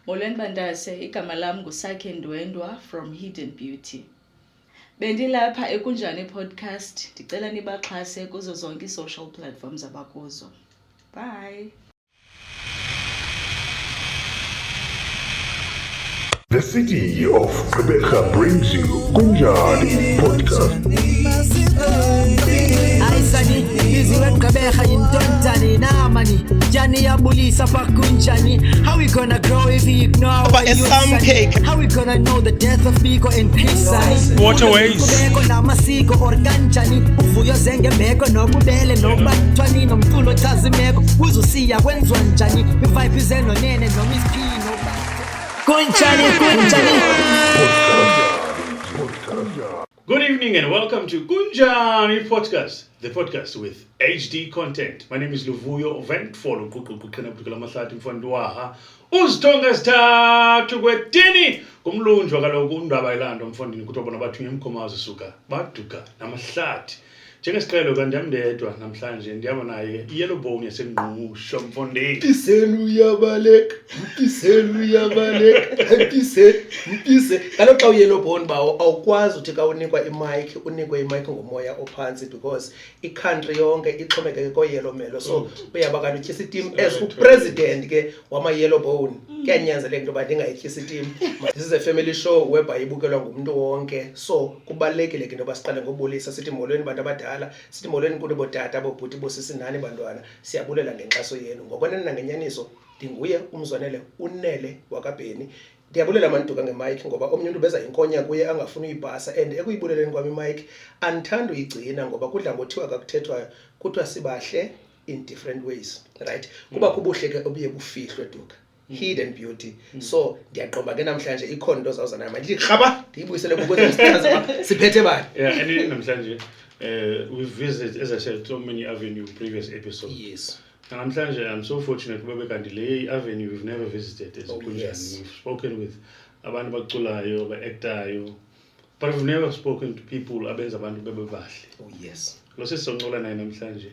Molweni Bandase, igama lam nguSakhe Ndwendwa from Hidden Beauty. Bendilapha ekunjani podcast, ndicela nibaxhase kuzo zonke social platforms abakuzo. Bye. The city of Gqeberha brings you Kunjani podcast. Aisani biziwe Gqeberha yintontani namani Jani yabulisa pa kunjani. How we gonna grow if we ignore what you say? How we gonna know the death of Biko and Pisani? Waterways. Kubeko namasiko or kanjani. Uvuyo zenge mbeko nobubele nobathwani nomculo chazimeko. Uzosiya kwenziwa njani. Vibe zeno nene nomispino. Kunjani. Good evening and welcome to Kunjani Podcast, the podcast with HD content. My name is Luvuyo Ventfolo Kukhona Mahlati Mfondwaha. Uzithonga sithathu kwetini kumlunjwa kaloku undaba ilando mfondini kuthiwa nabathu ngemkhomazi suka baduka namahlathi. Njengesicelo kanti ndedwa namhlanje ndiyaba naye Yellow Bone yaseNgqusho mfondini. Mpiseni mpise. Kaloku xa uYellow Bone bawo awukwazi uthi ka unikwe imic ngomoya ophansi because i-country yonke ixhomekeke koYellow Melo. So uyaba kanti utyisa itim as upresident ke wama-Yellow Bone. Kuyanyanzeleka into yoba ndingayityisa itim. This is a family show whereby ibukelwa ngumuntu wonke. So kubalulekile ke into yoba siqale ngobulisa sithi molweni bantu abadala, sithi molweni kuno bootata bobhuti bosisi nani bantwana. Siyabulela ngenkxaso yenu. Ngokwenene nangenyaniso ndinguye umzwanele unele wakabheni. Ndiyabulela manduka ngemic ngoba omnye umuntu beza inkonya kuye angafuni uyibhasa and ekuyibuleleni kwami imic andithanda uyigcina ngoba kudla ngothiwa kakuthethwa kuthiwa sibahle in different ways, right? Kuba kubuhle ke obuye bufihlwe duka. Hidden beauty. So ndiyaqomba ke namhlanje ikhona into zawuza nayo manje rhaba ndiyibuyisele kukwethu sithaza siphethe bani. Yeah, and namhlanje we've visited, as I said, so many Avenue previous episodes. Yes. And namhlanje I'm so fortunate kube kanti le Avenue we've never visited as Kunjani. Yes. We've spoken with abantu abaculayo, ba-actayo, but we've never spoken to people abenza abantu bebe bahle. Oh yes. Lo sisoncola naye namhlanje.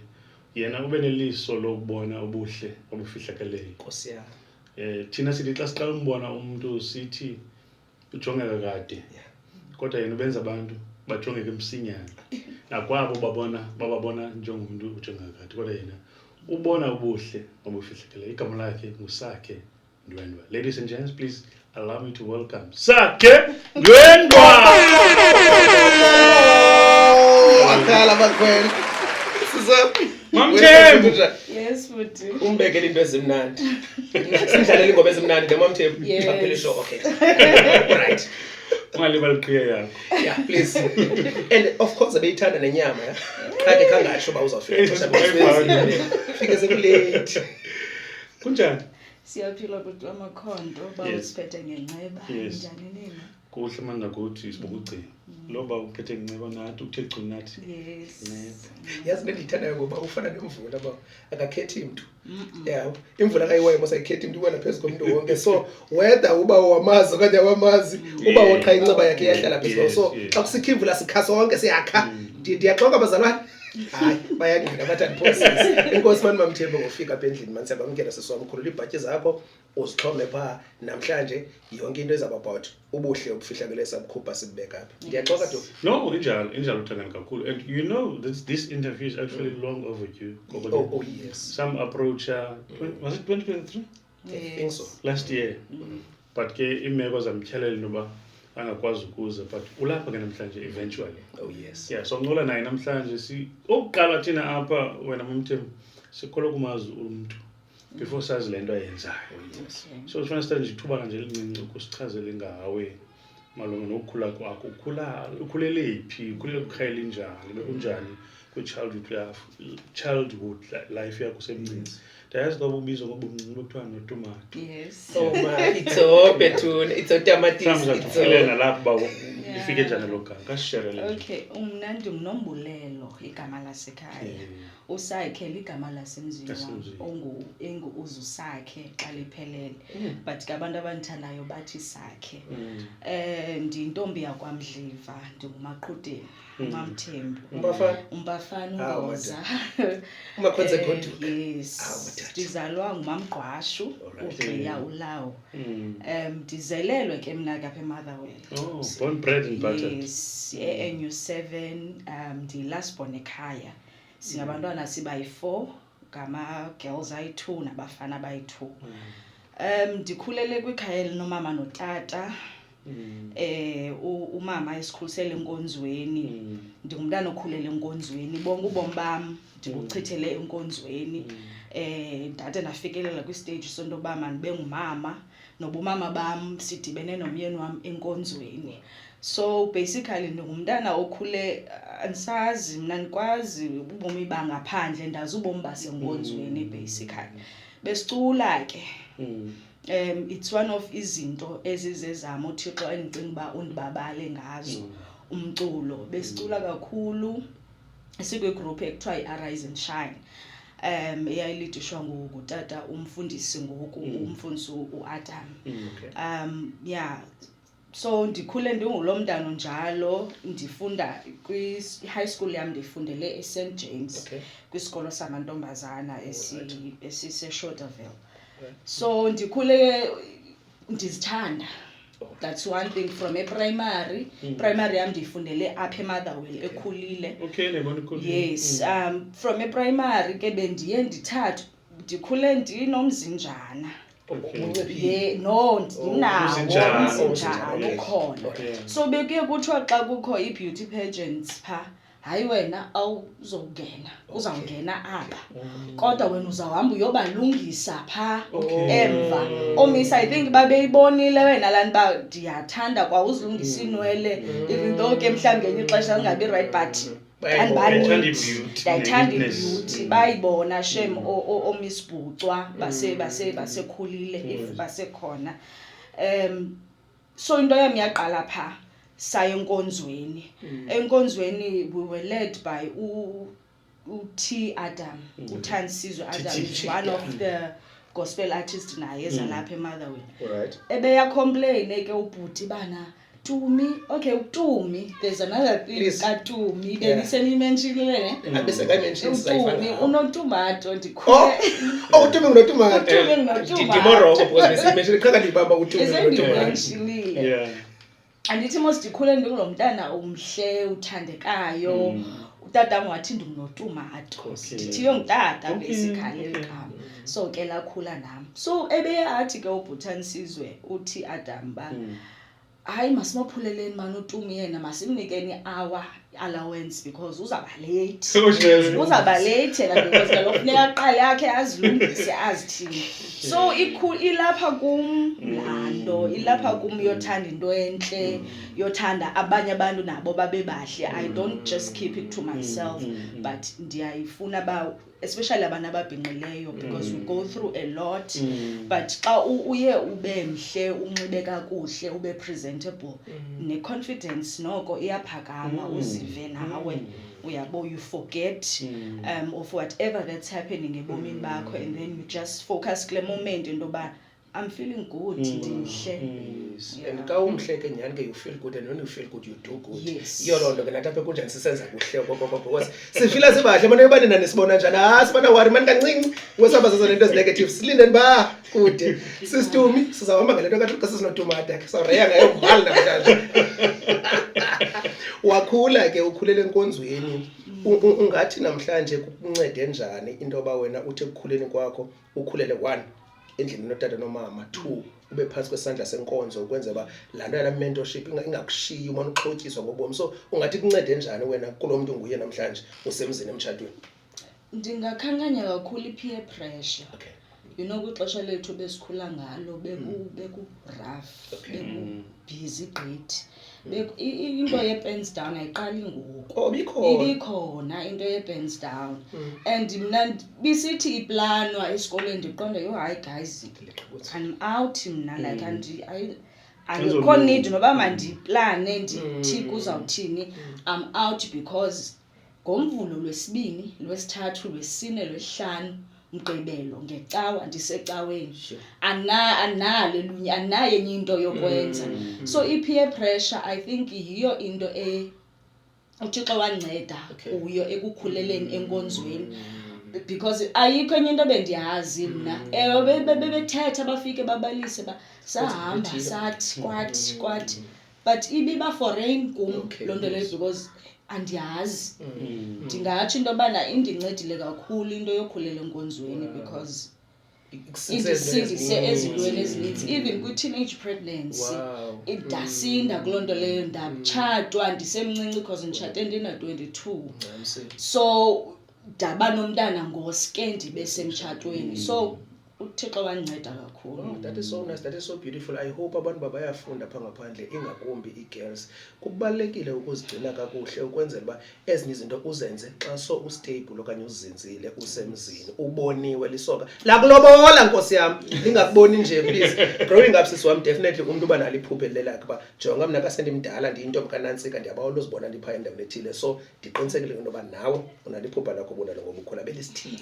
Yena ube neliso lokubona ubuhle obufihlakeleyo. Nkosi yami. Thina sithi xa siqala umbona umuntu sithi ujongeka kade. Kodwa yena ubenza abantu bajongeke msinyana. Nakwabo bababona njengomuntu ujongeka kade. Kodwa yena ubona ubuhle obufihlakeleyo. Igama lakhe nguSakhe Ndwendwa. Ladies and gents, please allow me to welcome Sakhe Ndwendwa. Wakhala bakhwela. Sizaphi? Mamthembu. Yes, futhi. Umbekele into ezimnandi. Sidlalela ingoma ezimnandi ngeMamthembu. Yes. Phela show okay. Right. Ungalibali iqhiya yakho. Yeah, please. And of course abeyithanda nenyama, yeah. Kade kangasho ba uzawufika. Fike sekulate. Kunjani? Siyaphila kodwa amakhondo bawusiphethe ngenxeba njani nina? Kuhle manje ukuthi sibukucina. Loba uphethe ngenxeba nathi uthe gcina nathi. Yes. Yazi nendithandayo ngoba ufana nemvula ba akakhethi umuntu. Yeah, imvula kayiwayo mosayikhethi umuntu wena phezulu komuntu wonke. So whether uba wamazi okanye wamazi uba woqa inceba yakhe yahlala phezulu. So xa kusikha imvula sikha sonke siyakha. Ndiyaxoka bazalwane. Hayi bayangena bathanda process. Inkosi mani Mamthembu ngofika apha endlini manje siyabamkela sesiwamkhulula ibhatyi zakho uzixhome pha namhlanje yonke into ezaba about ubuhle obufihlakele sabukhupha sibeka apha. Ndiyaxoka do. No, injalo uthangani kakhulu. And you know this interview is actually long overdue. Oh yes. Some approach was it 2023? I think so. Last year. But ke imeko zamtyhalela noba angakwazi ukuza but ulapha ke namhlanje eventually. Oh yes. Yeah, so ngola naye namhlanje si oqala thina apha wena Mamthembu sikholwa kumazi umuntu before sazi lento ayenzayo. So ufuna sithathe ithuba kanje elincinci ukusichazele ngawe malunga nokukhula kwakho. Ukhulele phi? Ukhulele kukhayela njani? Bekunjani childhood life yakho semncinci? Ndayazi ngoba ubizwa ngobuncinci bothiwa noTomato. Yes. Oh my, it's a tomato. Samza lapho bawo ifike njani lo gama? Kasishare le. Okay, mina ndinginombulelo igama lasekhaya. Usakhe ligama lasemzini ongu uzusakhe xa liphelele. But ke abantu abandithandayo bathi Sakhe. Ndintombi yakwaMdliva, ndingumaqhudeni. Mamthembu. Umbafana? Umbafana ungoza. Umakhonze godu. Yes. ndizalwa ngumamgqwashu Alright. uGqiya ulawo. Mm. Ndizelelwe ke mna kapha eMotherwell. Oh, born, bred and buttered. Yes, NU7 ndi-last born ekhaya. Singabantwana sibayi-4, ngama-girls ayi-2 nabafana abayi-2. Ndikhulele kwikhaya elinomama notata. Umama esikhulisele enkonzweni. Ndingumntana okhulela enkonzweni. Bonke ubomi bam ndibuchithele enkonzweni. Ndade ndafikelela kwistage sonto uba mandibe ngumama. Nobumama bam sidibene nomyeni wam enkonzweni. So basically ndingumntana okhule andisazi mna ndikwazi ubomi bangaphandle ndazi ubomi basenkonzweni basically. Besicula ke. It's one of izinto ezizezama uThixo endicinga uba undibabale ngazo umculo. Besicula kakhulu sikwigroup ekuthiwa i-Arise and Shine. Eyayilidishwa ngutata umfundisi ngoku umfundisi uAdam. Yeah. So ndikhule ndingulo mntana njalo ndifunda kwi-high school yam ndifundele eSt James kwisikolo samantombazana esise-Shorterville. So ndikhule ndizithanda. That's one thing from primary yam ndifundele apha eMotherwell ekhulile. Okay, nebona ikhulile. Yes, from primary ke bendiye ndithatha ndikhule ndinomzinjana. No, ndinawo umzinjana ukhona. So bekuye kuthiwa xa kukho i-beauty pageants pha, hayi wena awuzongena, uzawungena apha. Kodwa wena uzawuhamba uyobalungisa pha emva. Omiss I think babeyibonile wena lana ba ndiyathanda kwa uzilungisa inwele, even though ke mhlawumbe ngenye ixesha lingabi right but ndayithanda i-beauty bayibona shem omiss Bhucwa basekhulile if basekhona. So into yami yaqala pha saye enkonzweni. Enkonzweni we were led by uT Adam, uThansizwe Adam, one of the gospel artists naye ezalapha eMotherwell. Alright. Ebeya complain ke ubhuti bana Tumi, okay, Tumi, there's another thing kaTumi, benisenimenshinile ne? Abese ka-mention Tumi unotumato Oh, uTumi ngunotumato. Tumi ngunotumato. Ndimoroko because bese-mention qhaka ndibamba uTumi ngunotumato. Esendimenshile. Yeah. Andithi mos ndikhule ndingulo mntana umhle uthandekayo. Utata wathi ndingunotumato. Ndithi yongutata basically igama. So ke lakhula nami. So ebeyathi ke uBhutanisizwe uthi Adam ba hayi masimophuleleni manje uTumi yena masimnikeni hour allowance because uzaba late. Uzaba late yena because kaloku funeka aqale yakhe azilungise azithini. So ilapha kum lando, ilapha kum yothanda into enhle, yothanda abanye abantu nabo babe bahle. I don't just keep it to myself but ndiyayifuna ba especially abantu ababhinqileyo because we go through a lot but xa uye ube mhle unxibe kakuhle ube presentable ne confidence noko iyaphakama uzive nawe uyabo you forget of whatever that's happening ebomini bakho and then you just focus kule moment into ba I'm feeling good ndimhle. And ka umhle ke nyani ke you feel good and when you feel good you do good. Yes. Iyo lonto ke nathi apha kunjani sisenza kuhle because sifila sibahle manje bani nani sibona njani sibona wari mani kancinci wesabazaza lento ezinegative silindeni ba kude sisitumi sizahamba ngalento kaThixo sisinotumata ke sawreya ngayo mbali namhlanje. Wakhula ke ukhulele enkonzweni ungathi namhlanje kuncede njani into ba wena uthi ekukhuleni kwakho ukhulele 1 endlini notata nomama 2 ube phansi kwesandla senkonzo ukwenza ba lanto yala mentorship ingakushiyi uma uxhotyiswa ngobomi. So ungathi kuncede njani wena kulomuntu nguye namhlanje usemzini emtshadweni? Ndingakhankanya kakhulu i-peer pressure. Okay. You know kwixesha lethu besikhula ngalo beku rough beku busy gqithi. Into ye-pens down ayiqali ngoku. Ibikhona into ye-pens down. And mna bisithi iplanwa esikoleni ndiqonda yo hayi guys I'm out mna like ayikho need noba mandiplane ndithi kuzawuthini. I'm out because ngoMvulo lwesibini lwesithathu lwesine lwesihlanu Mgqibelo ngecawa ndisecaweni anale lunye anaye enye into yokwenza. So i-peer pressure I think yiyo into uThixo wanceda kuyo ekukhuleleni enkonzweni. because ayikho enye into bendiyazi mna. Ewe bebethetha bafike babalise sahamba sathi kwathi but ibiba foreign kum loo nto leyo because andiyazi. Ndingatsho into yobana indincedile kakhulu into yokhulela enkonzweni because indisindise ezintweni ezininzi even kwi-teenage pregnancy. Ndasinda kuloo nto leyo, ndatshatwa ndisemncinci because nditshate ndina-22 so ndaba nomntana ngoske ndibe semtshatweni so uThixo wanceda kakhulu. That is so nice, that is so beautiful. I hope abantu bayafunda pha ngaphandle ingakumbi i-girls. Kubalulekile ukuzigcina kakuhle ukwenzela uba ezinye izinto uzenze xa so ustable okanye uzinzile usemzini uboniwe lisoka lakulobola nkosi yam lingakuboni nje please. Growing up sisi wam definitely umuntu uba nalo iphupha lakhe uba jonga mna kasendimdala ndiyintombi kaNantsika ndiyabawela uzibona ndipha endaweni ethile so ndiqinisekile into yoba nawe unalo iphupha lakho ubonalo ngoba ukhula belisithile.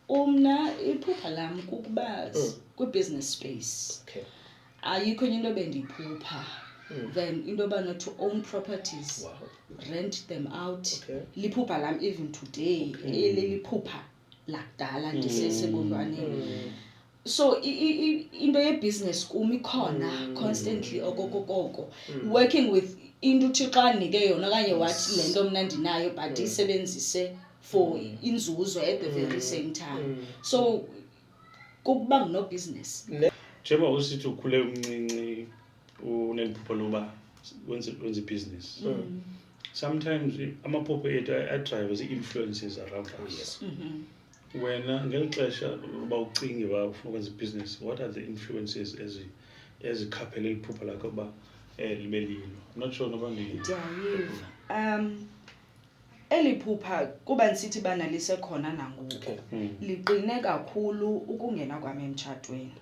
Umna iphupha lam kukuba kwi-business space. Ayikho enye into bendiyiphupha then into yobana to own properties, rent them out. Liphupha lam even today, liphupha lakudala ndisesebantwaneni. So into ye-business kum ikhona constantly okokoko working with into uThixo andinike yona okanye wathi le nto mna ndinayo but isebenzise for inzuzo at the very same time. So kukuba no-business. Njengoba usithi ukhule umncinci uneliphupho loba wenze business. Sometimes amaphupho ethu adrive zi-influences around us. Wena ngeli xesha uba ucinge uba ufuna ukwenza business, what are the influences ezikhaphele iphupho lakho uba libe lilo? I'm not sure noba ndiyayiva. Eliphupha kuba ndisithi bana lisekhona nangoku liqine kakhulu ukungena kwami emtshatweni.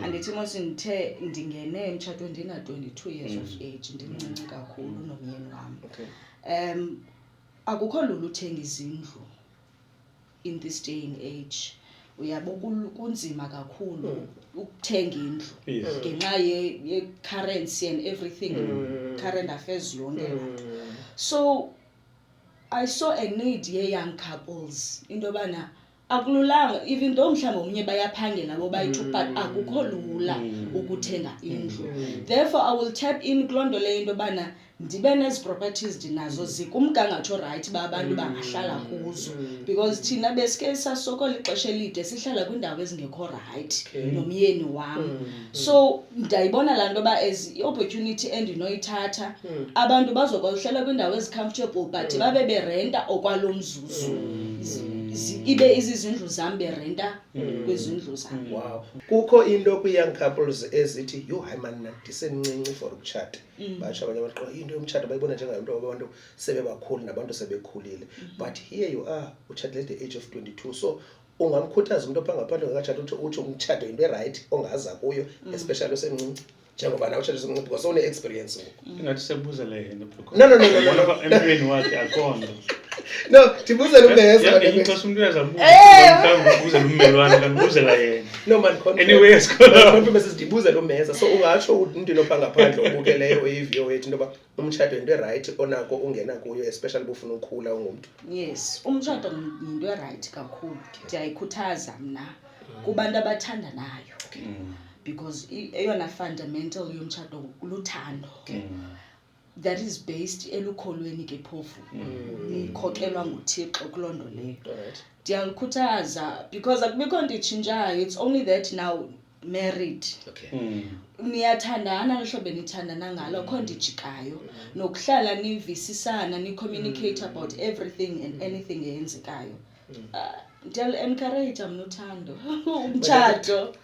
Andithi mos ndithe ndingene emtshatweni ndina-22 years of age ndimncinci kakhulu nomyeni wam. Akukho lula uthenga izindlu in this day and age. Uyabo kunzima kakhulu ukuthenga indlu ngenxa ye-currency and everything, current affairs yonke. So I saw a need ye-young couples into yobana akululanga even though mhlawumbi omnye bayaphangela bo bayi-2 but akukho lula ukuthenga indlu. Therefore I will tap in kuloo nto leyo into yobana ndibe nezi properties ndinazo zikumgangatho right uba abantu bangahlala kuzo because thina besike sasokola ixesha elide sihlala kwiindawo ezingekho right nomyeni wam. So ndayibona laa nto yoba as i-opportunity endinoyithatha abantu bazokwahlala kwiindawo ezicomfortable but babe berenta okwalo mzuzu ibe izizindlu zam berenta kwizindlu zam. Wow. Kukho into kwi-young couples ezithi yo hayi man ndisemncinci for ukutshata. Batsho abanye abantu into yomtshato bayibona njengento abantu sebebakhulu nabantu sebekhulile. But here you are utshatile at the age of 22 so ungamkhuthaza umuntu opha ngaphandle ngakatshata uthi umtshato into right ongaza kuyo especially osemncinci njengoba nawe utshatile usemncinci because une-experience ngoku. Ingathi sebuzele yena No. empilweni wakhe akhona. No, ndibuzela uMeza. Ngixesha umuntu uyazabuza ubuzela ummelwane kanti ubuzela yena. No man, Anyway, esikhona. Konke bese sidibuzela uMeza. So ungatsho umuntu opha ngaphandle obukeleyo oyiviyo wethu into ba umtshato into right onako ungena kuyo especially bufuna ukukhula ungumuntu. Yes, umtshato yinto right kakhulu. Ndiyayikhuthaza mna kubantu abathandanayo. Because eyona fundamental yomtshato luthando. That is based elukholweni ke phofu likhokelwa nguThixo kuloo nto leyo. Ndiyayikhuthaza because akubikho nto itshintshayo. It's only that now married niyathandana lihlobo nithandana ngalo akho nto ijikayo nokuhlala nivisisana ni-communicate about everything and anything eyenzekayo. Ndiyal-encourage mna uthando umtshato.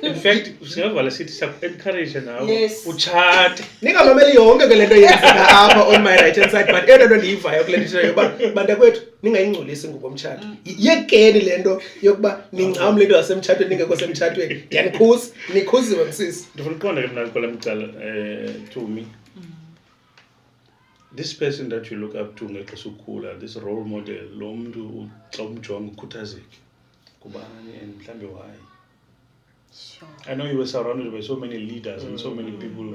In fact siyavala sithi siyaku-encourage nawe utshate. Ningamameli yonke ke le nto yenzeka apha on my right hand side but eyona nto ndiyivayo kule nto yoba bantakwethu ningayingcolisi ngokomtshato. Yekeni le nto yokuba nincamle into yasemtshatweni ningekho semtshatweni. Ndiyanikhuza nikhuziwe msisi. Ndifuna uqonda ke mna kwela mcala to me. This person that you look up to ngexesha ukhula, this role model, lo mntu xa umjonga ukhuthazeke kubani and mhlambe why? Sure. I know you were surrounded by so many leaders and so many people,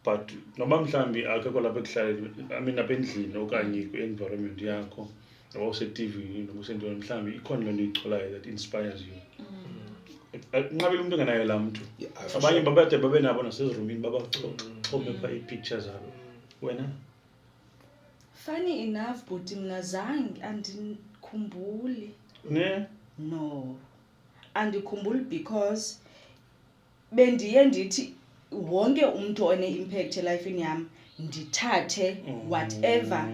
but noba mhlambi akekho lapha ekuhlaleni, I mean apha endlini okanye kwi-environment yakho, noma use-TV noma usentweni mhlawumbe ikhona lento iyicolayo that inspires you. Nqabile umuntu enganayo la muntu. Abanye babade babenabo nasezirumini babaxhome pha i-pictures zabo. Wena? Funny enough, but mina zange andikhumbuli. Ne? No. Andikhumbuli because bendiye ndithi wonke umuntu one-impact elifini yami ndithathe whatever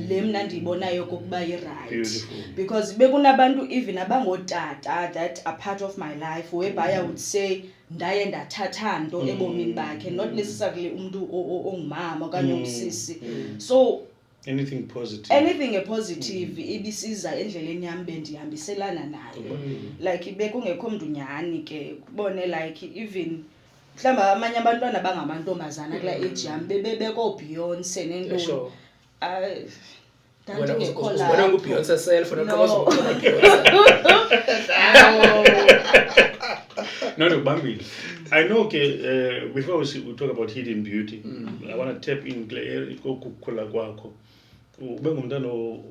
le mna ndiyibonayo kokuba yi-right. Beautiful. Because bekunabantu even abangotata that are part of my life whereby I would say ndaye ndathatha nto ebomini bakhe, not necessarily umuntu ongumama okanye umsisi. So anything positive. Anything positive ibisiza endleleni yami bendihambiselana nayo. Like bekungekho mntu nyani ke kubone like even mhlawumbe amanye abantwana bangamantombazana kula age yami bebeko Beyonce nento. Sure. Ndandingekho Ubona ku Beyonce self No. No, Bambili. I know, okay, before we talk about hidden beauty, I want to tap in ukukhula kwakho. Ube ngumntana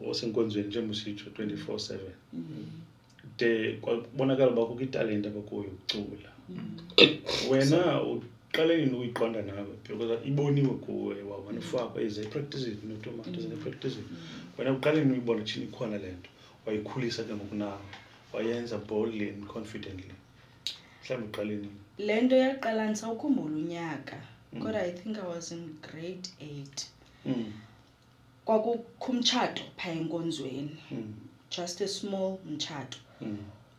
osenkonzweni njengokusitsho 24/7. De kwabonakala uba kukho italent abakuyo ukucula. Wena uqale nini uyiqonda nawe because iboniwe kuwe wawanifaka practice it notomato practice. Wena uqale nini uyibona chini ikhona lento wayikhulisa ke ngokunawe wayenza boldly and confidently. Mhlawumbe uqale nini? Lento yaqala ngisawukhumbula unyaka. Kodwa I think I was in grade 8. Kwakukhumtshato pha enkonzweni. Just a small mtshato.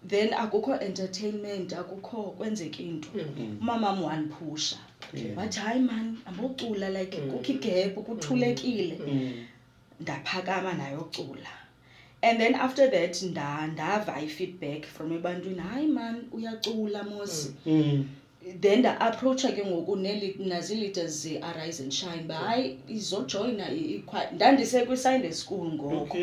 Then akukho entertainment, akukho kwenzeka into. Umama wami wanipusha. Wathi hayi man, ambocula like kukho igap kuthulekile. Ndaphakama nayocula. And then after that ndava i-feedback from ebantwini, hayi man uyacula mos. Then approach ke ngoku nazi-leaders ze-Arise and Shine hayi izojoyina ndandise kwi-Sunday school ngoko.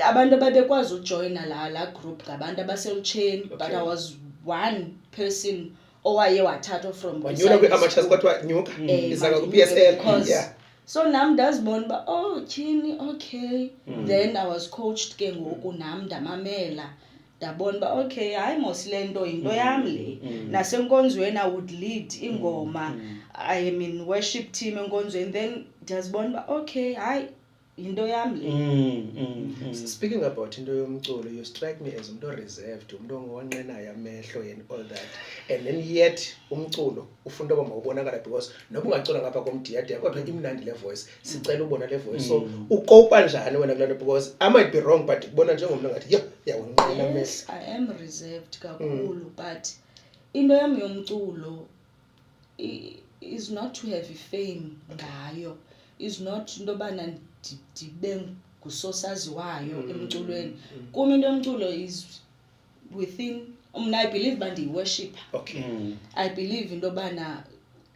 Abantu ababekwazi ujoyina la group ngabantu abaselutsheni, but I was one person owaye wathathwa from wanyula kwi-amateurs kwathiwa nyuka izaka ku-PSL. Yeah. So nam ndazibona uba oh tyhini okay. Then I was coached ke ngoku nam ndamamela. Ndabona uba okay hayi mos le nto yinto yam le. Nasenkonzweni I would lead ingoma. I am in worship team enkonzweni. Then ndazibona uba okay hayi yinto yam le. Speaking about into yomculo, you strike me as umuntu reserved, umuntu ongonqenayo amehlo and all that. And then yet umculo ufunda uba mawubonakala because noba ungacula ngapha komdiyadiya kodwa imnandi le voice. Sicela ubona le voice. So ukopa njani wena kulento because I might be wrong but ubona njengomuntu ngathi yawunqena amehlo. Yes, I am reserved kakhulu, but into yami yomculo is not to have fame ngayo. Is not into bana ndibe ngusosaziwayo emculweni. Kuma into yomculo is within I believe bandi worship. Okay. I believe into bana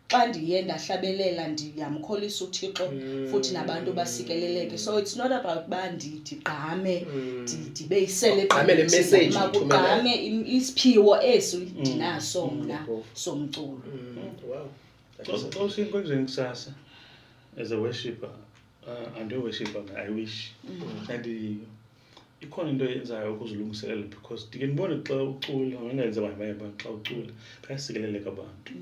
xa ndiye ndahlabelela ndiyamkholisa uThixo futhi nabantu basikeleleke. So it's not about ba ndigqame ndibe yi-celebrity makugqame isiphiwo esi ndinaso mna somculo. Wow. Xa usenkonzweni kusasa as a worshipper, and a worshipper, I wish. And ikhona into yenzayo ukuzilungiselela because ndike ndibone xa ucula ngenza abanye abantu xa ucula bayasikeleleka abantu.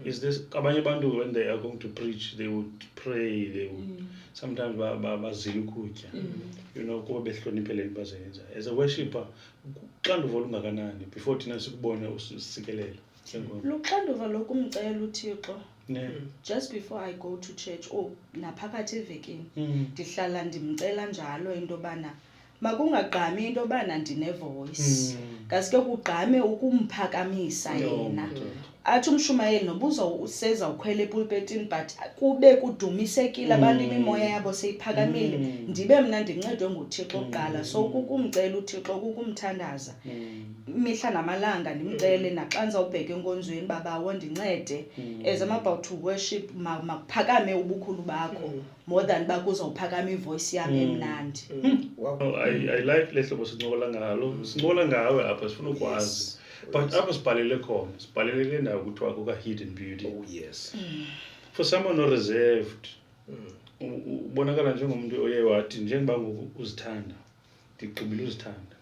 Is this abanye abantu when they are going to preach they would pray, they would sometimes bazile ukutya, you know, kuba behloniphele into bazenza. As a worshipper uxanduva olungakanani before thina sikubone usikelela njengoko Luxanduva lokumcela uThixo. ne Just before I go to church naphakathi evekini ndihlala ndimcela njalo into bana makungagqami into bana ndine voice. Kasike kugqame ukumphakamisa yena. Athi umshumayeli nobuza useza ukhwele epulpitini but kube kudumisekile abantu imimoya yabo seyiphakamile ndibe mna ndincedwe nguThixo oqala. So kukumcela uThixo kukumthandaza imihla namalanga ndimcele naxa nizawubheka enkonzweni babawo ndincede as I'm about to worship makuphakame ubukhulu bakho more than bakuzawuphakama ivoice yami emnandi. Wow. I like lehlobo sincokola ngalo sincokola ngawe apha sifuna ukwazi but apha sibhalele khona sibhalele le ndawo kuthiwa kuka hidden beauty. Oh yes. For someone no reserved ubonakala njengomuntu oye wathi njengoba ngoku uzithanda ndigqibile uzithanda.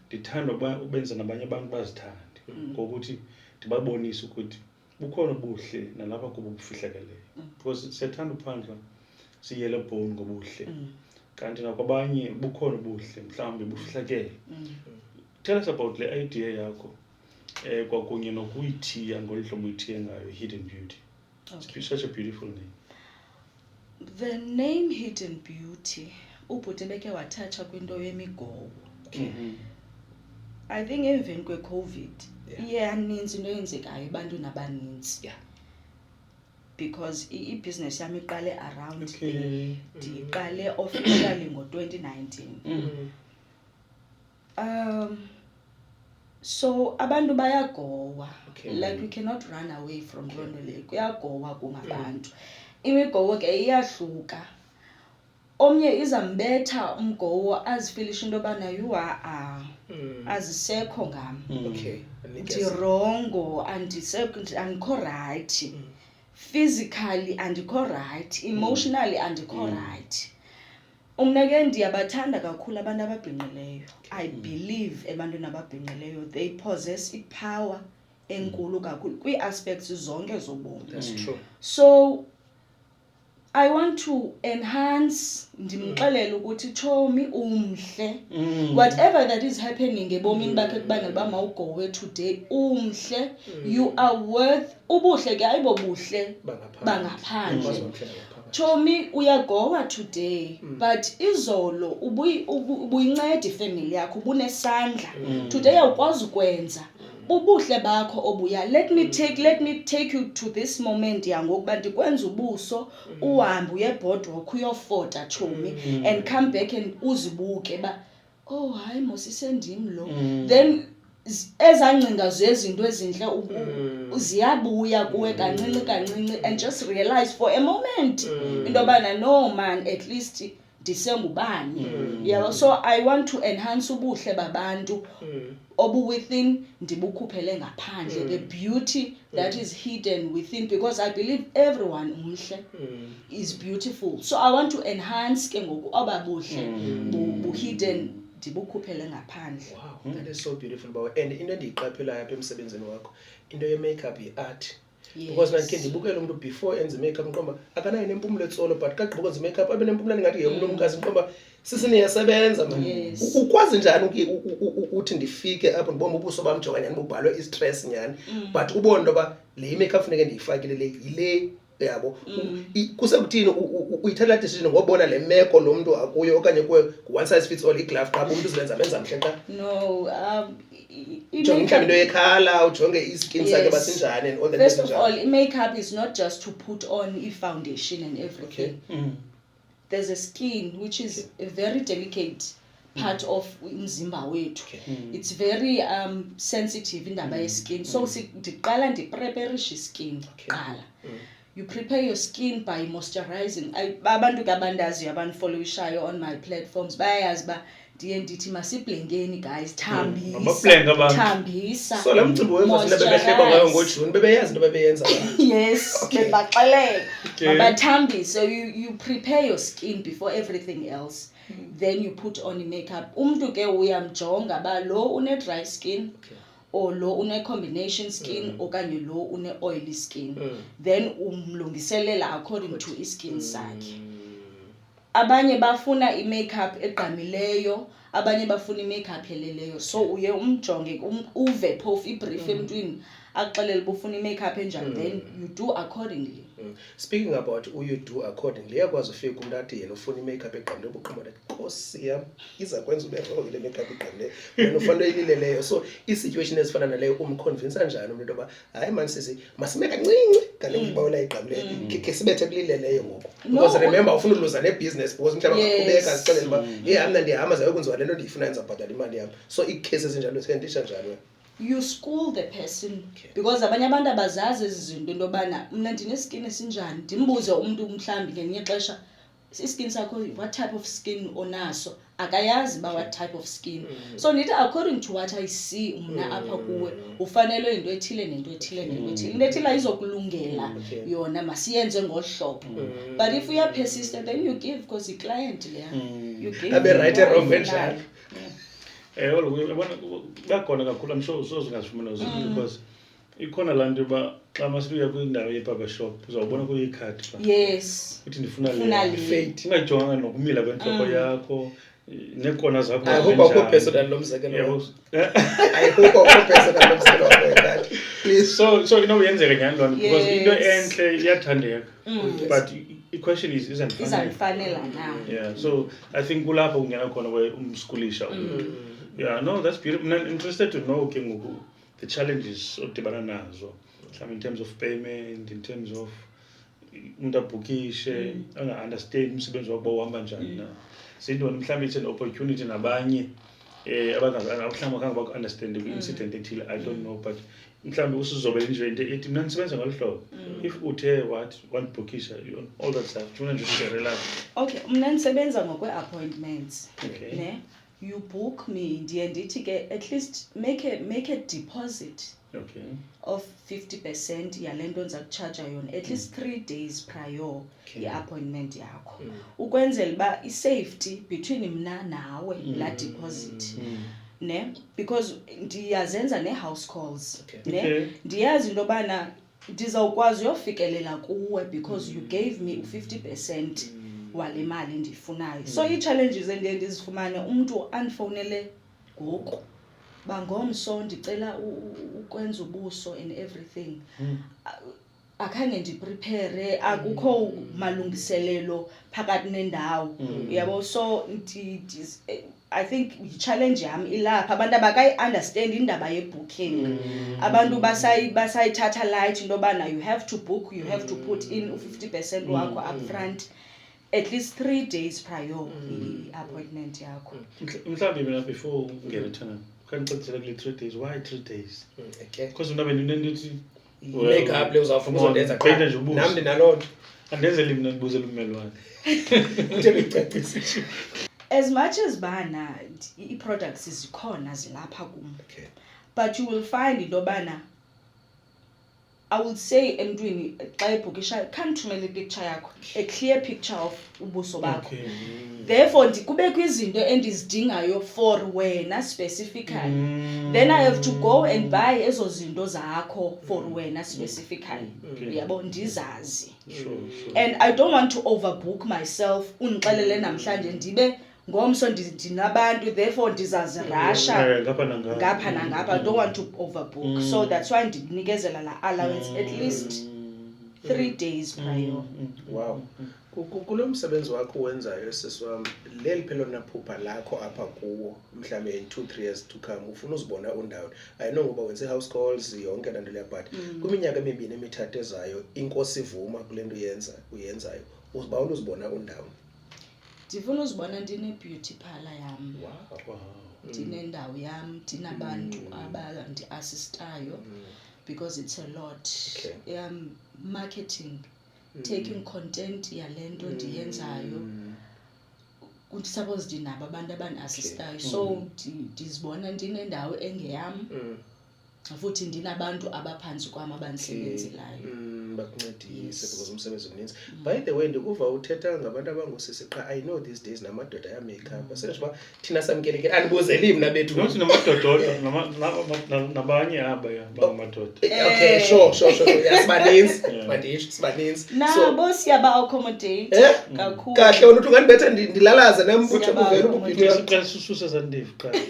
Ndithanda ukuba ubenza nabanye abantu bazithande ngokuthi ndibabonise ukuthi bukhona ubuhle nalapha kubo bufihlakeleyo. Because siyathanda uphandla siyele bone ngobuhle. Kanti nakwabanye bukhona ubuhle mhlawumbe bufihlakele. Tell us about the idea yakho kwakunye nokuyithiya ngolu hlobo uyithiye ngayo Hidden Beauty. Okay. It's such a beautiful name. The name Hidden Beauty ubhuti beke wathatha kwinto yemigowo. I think emveni kwe-COVID iyaninzi into eyenzekayo ebantwini abaninzi. Because i-business yami iqale around ndiqale officially ngo-2019. So abantu bayagowa. Like we cannot run away from loo nto leyo. Kuyagowa kungabantu. Imigowo ke iyahluka. Omnye izambetha umgowo azifilisha into yobana azisekho ngam. Ndirongo andikho right. Physically andikho right. Emotionally andikho right. Umna ke ndiyabathanda kakhulu abantu ababhinqileyo. I believe ebantwini ababhinqileyo they possess ipower enkulu kakhulu kwi-aspects zonke zobomi. That's true. So I want to enhance ndimxelele ukuthi Chomi umhle. Whatever that is happening ebomini bakhe kubangela ba mawugowe today umhle. You are worth ubuhle ke ayibo buhle bangaphandle. Chomi uyagowa today but izolo ubuyinceda ifamily yakho ubunesandla. Today awukwazi ukwenza ubuhle bakho obuya. Let me take you to this moment yangokuba ndikwenza ubuso uhambe uye boardwalk uyofota Chomi and come back and uzibuke ba oh hayi mosisendim lo. Then ezancinga zezinto ezinhle ziyabuya kuwe kancinci and just realize for a moment into yobana no man at least ndisengubani. Yeah, so I want to enhance ubuhle babantu obu within ndibukhuphele ngaphandle. The beauty that is hidden within, because I believe everyone umhle is beautiful. So I want to enhance ke ngoku ababuhle bu hidden ndibukhuphele ngaphandle. Wow, that is so beautiful bawo. And into endiyiqaphelayo apha emsebenzini wakho into ye-makeup yi-art. Because mandikhe ndibukele umuntu before enze makeup ngiqomba akanayo nempumulo etsolo but kagqiba ukwenza makeup abe nempumulo ngathi umuntu omkazi ngiqomba sisiniyasebenza man. Ukwazi njani uthi ndifike apho ndibona ubuso bamjonga nyani bubhalwe i-stress nyani but ubone ndoba le makeup funeke ndiyifakile le yile yabo. Kusekuthini uyithatha decision ngobona le meko lo muntu akuyo okanye kuwe one size fits all iglove xa umuntu uzilenza benza mhle xa? No, Jonge mhlawumbe into yekhala ujonge i-skin sakhe basinjani and all that. First of all, makeup is not just to put on foundation and everything. There's a skin which is a very delicate part of umzimba wethu. It's very sensitive indaba ye-skin. So ndiqala ndipreparishe skin qala. You prepare your skin by moisturizing. Abantu kabandazi abanfollowishayo on my platforms bayazi ba ndiye ndithi masiblengeni guys, thambisa. So la mcimbi wemvula bebehleba ngayo ngoJune bebeyazi into bebeyenza. Yes, bebaxelele. Mabathambise. So you prepare your skin before everything else. Then you put on makeup. Umuntu ke uyamjonga ba lo une dry skin. Or lo une combination skin okanye lo une oily skin. Then umlungiselela according to skin sakhe. Abanye bafuna i-makeup eqamileyo, abanye bafuna i-makeup heleleyo. So uye umjonge uve phofu ibrief emntwini axelele bufuna i-makeup enjani, then you do accordingly. Speaking about you do accordingly, yakwazi ufika umuntu athi yena ufuna i-makeup eqamileyo ubuqoma that Nkosi yami iza kwenza ube roke le makeup eqamileyo wena ufanele ilileleyo. So i-situation ezifana naleyo umconvince kanjani umuntu oba hayi man sisi masimeka kancinci ngale ngibawela iqamileyo ke sibethe kulileleyo ngoku. Because remember ufuna uluza ne-business because mhlawumbe aqhubeka sicela uba hey mina ndihamba zayokwenziwa lento ndiyifuna yenza bhadala imali yami. So i-case ezinjalo sendisha njani wena? You school the person because abanye abantu abazazi izinto into yobana mina ndineskin esinjani. Ndimbuze umuntu mhlambi ngelinye ixesha iskin sakho what type of skin onaso akayazi ba what type of skin. So ndithi according to what I see umna apha kuwe ufanele into ethile nento ethile nento ethile. Into ethile izokulungela yona masiyenze ngohlobo. But if you are persistent then you give because the client there you give. Abe right and wrong kanjalo. bakhona kakhulu, I'm sure uzongazifumana zonke because ikhona laa nto yoba xa masibuya kwindawo ye-barber shop uzawubona kuyikhadi Yes. uthi ndifuna Ufuna le le. ungayijonganga nokumila kwentloko yakho neekona zakho I hope akho personal lo mzekelo. Yeah, I hope akho personal lo mzekelo wakho. Please. so uyenzeka nyhani loo nto because into Yes. entle iyathandeka but i-question is Izandifanela na. yeah, so I think kulapho kungena khona umskulisha yeah, no, that's beautiful. I'm interested to know ke ngoku the challenges odibana nazo mhlawumbi in terms of payment, in terms of umuntu abhukishe anga-understand umsebenzi wakho uhamba njani na sintoni mhlawumbi it's an opportunity nabanye mhlawumbi khange baku-understande kwi-incident ethile I don't know but mhlawumbi usizobele nje into ethi mna ndisebenza ngolu hlobo if uthe wandibhukisha all that stuff ndifuna nje ushare lapho. Okay, mna ndisebenza ngokwe-appointments. Okay. Ne? You book me, ndiye ndithi ke at least make a deposit Okay. of 50% yale nto ndiza kutshaja yona at least 3 days prior i-appointment yakho ukwenzela uba i-safety between mna nawe laa deposit ne because ndiyazenza nee-house calls ne Okay. ndiyazi into yobana ndizawukwazi uyofikelela kuwe because you gave me 50% wale mali ndiyifunayo so ii-challenges endiye ndizifumane umntu andifowunele ngoku bangomso ndicela ukwenza ubuso and everything akhange ndiprepare akukho malungiselelo phakathi nendawo yabo so I think i-challenge yam ilapha abantu abakayi-understand indaba ye-booking abantu basayithatha light into yobana you have to book, you have to put in u-50% wakho up front at least 3 days prior i-appointment yakho. Mhlawumbi mina before ungene thana khandixelisele kule 3 days. Why 3 days? Okay. Because una bendinethi Make up le uzawufuna uzondenza qha nje ubuso. Nami ndinaloo nto. Andenzeli mina ndibuzela ummelwane. Uthe bicacisa. As much as bana i-products zikhona zilapha kum. Okay. But you will find into yobana I would say emntwini xa ebhukisha khandithumele ipicture yakho a clear picture of ubuso bakho. Okay. Therefore kubekho izinto endizidingayo for wena specifically then I have to go and buy ezo zinto zakho for wena specifically yabo ndizazi. Sure. And I don't want to overbook myself undixelele namhlanje ndibe ngomso ndinabantu therefore ndizazirasha ngapha nangapha. I don't want to overbook so that's why ndinikezela la allowance at least 3 days prior. Wow. Kulo msebenzi wakho wenzayo seswam leli phela naphupha lakho apha kuwo mhlambe in 2-3 years to come ufuna uzibona undawo. I know ngoba wenze house calls yonke lento leya but kwiminyaka emibini emithathu ezayo inkosi ivuma kule nto uyenzayo uzibawula uzibona undawo. Ndifuna uzibona ndine-beauty parlor yam. Wow. Ndinendawo yam ndinabantu abandi-assistayo because it's a lot. Okay. Marketing, taking content yale nto ndiyenzayo suppose ndinabo abantu abandi-assistayo so ndizibona ndinendawo engeyam futhi ndinabantu abaphantsi kwam abandisebenzelayo. Bakuncedise because umsebenzi mninzi. By the way ndikuva uthetha ngabantu abangosisi qha I know these days namadoda ya make up senjengoba thina samkeleke andibuzeli mna bethu Nothi namadoda nabanye aba bangamadoda. Okay, sure. Yasibaninzi. Sibaninzi. Nabo siyaba-accommodate kakhulu. Kahle wena uthi ungandibetha ndilalaze nami uthi uvela ububhido. Siqala sususe zandevu qala.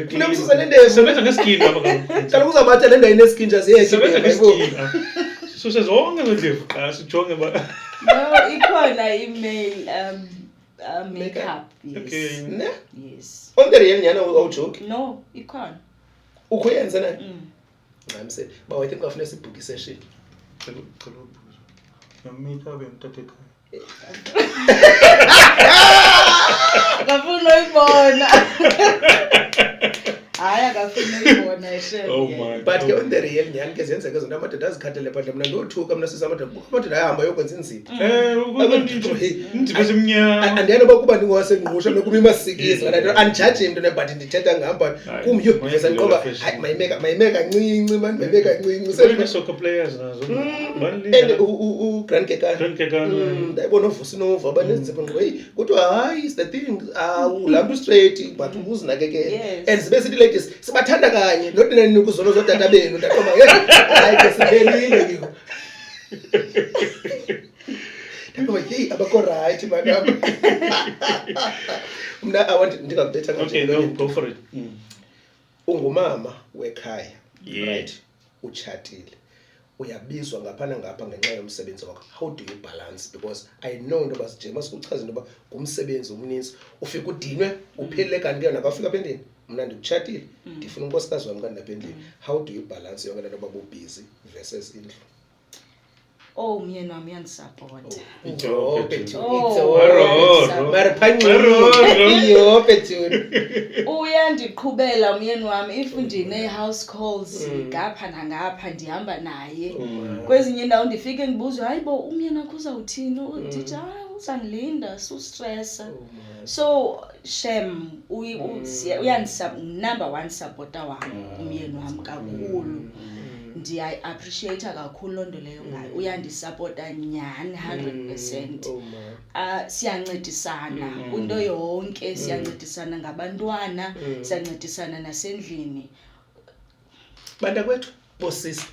Funa ususa nendevu. Sebenza ngeskin apha kaloku. Kaloku uzabatha le ndawo ineskinja ziyekhe. Sebenza ngeskin. Sususe zonke ngedevu qala sijonge ba. No, ikhona i-male makeup. Okay. Ne? Yes. On the real nyana awujoke. No, ikhona. Ukuyenza na? I'm saying, but I think afuna sibhuki session. Cela ubuzo. Makeup emthathe ekhaya. Ngafuna uyibona. hayi akafuni uyibona shem. Oh my. But ke on the real nyani ke zenzeke zonto amadoda azikhathele phandle mna ndothuka mna sisa amadoda ayahamba yokwenza inzipho. Ndiphe simnyama. Andiyani uba kuba ndingowasengqusha nokuba imasikisi andijaji into but ndithetha ngam but kum yho ndizenqoba hayi mayime kancinci mani mayime kancinci Soccer players nazo. and uGrant Kekana ndayibona uVusinova abanezipho ngqo hey kuthiwa hayi is the thing ulapha straight but uzinakekele and sibe sithi ladies sibathanda kanye not nini kuzolo zodata benu ndaqoma hayi ke siphelile ngiko ndaqoma hey abakho right manje mna I want ndingakubetha Okay, no, go for it. ungumama wekhaya Yeah. right utshatile uyabizwa ngapha nangapha ngenxa yomsebenzi wakho. How do you balance? Because I know into yoba sijema sikuchaza into yoba ngumsebenzi omninzi ufika udinwe uphelele kanti ke nakafika apha endlini mna ndikutshatile ndifuna unkosikazi wam kanti apha endlini. How do you balance yonke le nto yoba busy versus indlu? Oh myeni wami uyandisapota. Uyandiqhubela umyeni wami if ndine-house calls ngapha nangapha ndihamba naye. Kwezinye indawo ndifike ndibuzwe hayi bo umyeni wakho uzawuthini? Ndithi hayi uzandilinda sustressa. So shem number one supporter wami umyeni wami kakhulu. Ndiya-appreciate kakhulu loo nto leyo ngayo. Uyandisapota nyhani 100%. Siyancedisana kwinto yonke, siyancedisana ngabantwana, siyancedisana nasendlini. Bantakwethu bosisi